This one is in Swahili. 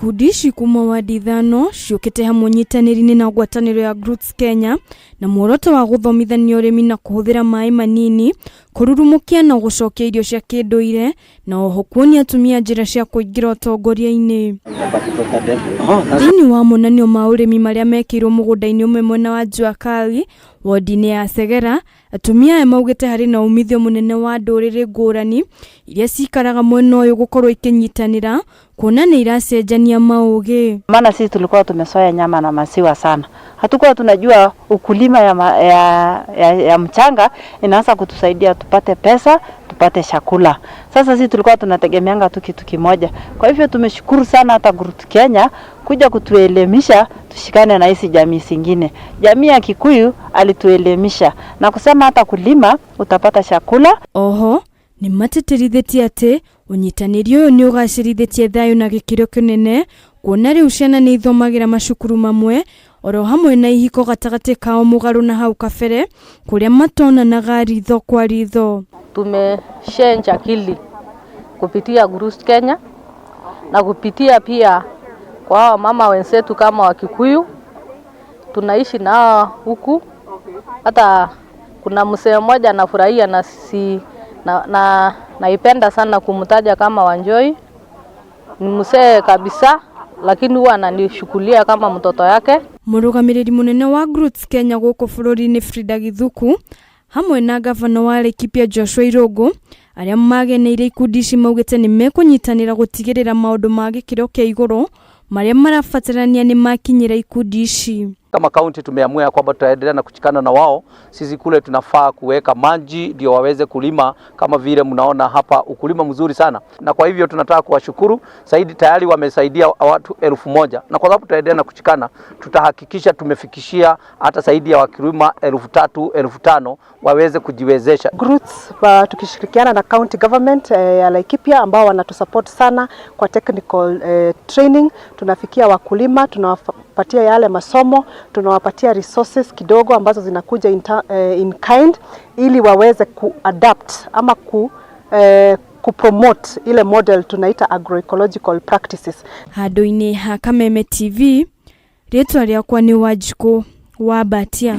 Ikundi cikuma wadi ithano ciukite hamwe nyitaniri na ngwataniro ya Roots Kenya na muoroto wa guthomithania urimi na kuhuthira mai manini kururumukia na gucokia irio cia kinduire na oho kuonia atumia njira cia kuingira utongoria-ini. Thini wa monanio ma urimi maria mekirwo mugunda-ini umwe mwena wa Juakali wodi-ini ya Segera, atumia maugite hari na umithio munene wa nduriri ngurani iria cikaraga mwena uyu gukorwo ikinyitanira kuona ni iracenjania maugi. Maana sisi tulikuwa tumesoya nyama na maziwa sana. Hatukuwa tunajua ukulima ya mchanga inaanza kutusaidia tupate pesa, tupate chakula. Sasa sisi tulikuwa tunategemeanga tu kitu kimoja. Kwa hivyo tumeshukuru sana hata Roots Kenya kuja kutuelimisha tushikane na hizi jamii zingine. Jamii ya Kikuyu alituelimisha na kusema hata kulima utapata chakula. Oho ni mateterithitie ati unyitaniri uyu ni ugacirithetie thayu na gikiro kinene kuona riu ciana ni ithomagira macukuru mamwe oro hamwe na ihiko gatagati kao mugaru na hau kabere kuria matonanaga ritho kwa ritho. Tumeshenja akili kupitia Roots Kenya na kupitia pia kwa mama wenzetu kama wa Kikuyu tunaishi nao huku. Hata kuna mzee mmoja anafurahia na naipenda sana kumtaja kama Wanjoi. Ni mzee kabisa lakini huwa ananishukulia kama mtoto yake. Murugamiriri munene wa Roots Kenya guku bururi-ini Frida Githuku hamwe na gavana wa Laikipia Joshua Irungu aria mageneire ikundi ici maugite ni mekunyitanira gutigirira maundu ma gikiro kia iguru maria marafatarania ni makinyira ikundi ici. Kama kaunti tumeamua kwamba tutaendelea na kuchikana na wao. Sisi kule tunafaa kuweka maji ndio waweze kulima, kama vile mnaona hapa ukulima mzuri sana. Na kwa hivyo tunataka kuwashukuru. Saidi tayari wamesaidia watu 1000 na kwa sababu tutaendelea na kuchikana tutahakikisha tumefikishia hata zaidi ya wakulima 3000 1500 waweze kujiwezesha. Roots tukishirikiana na county government ya Laikipia ambao wanatusupport sana kwa technical training, tunafikia wakulima, tunawapatia yale masomo, tunawapatia resources kidogo ambazo zinakuja in kind ili waweze kuadapt ama kupromote ile model tunaita agroecological practices. Handu-ini ha Kameme TV, ritwa riakwa ni Wanjiku wa Batia.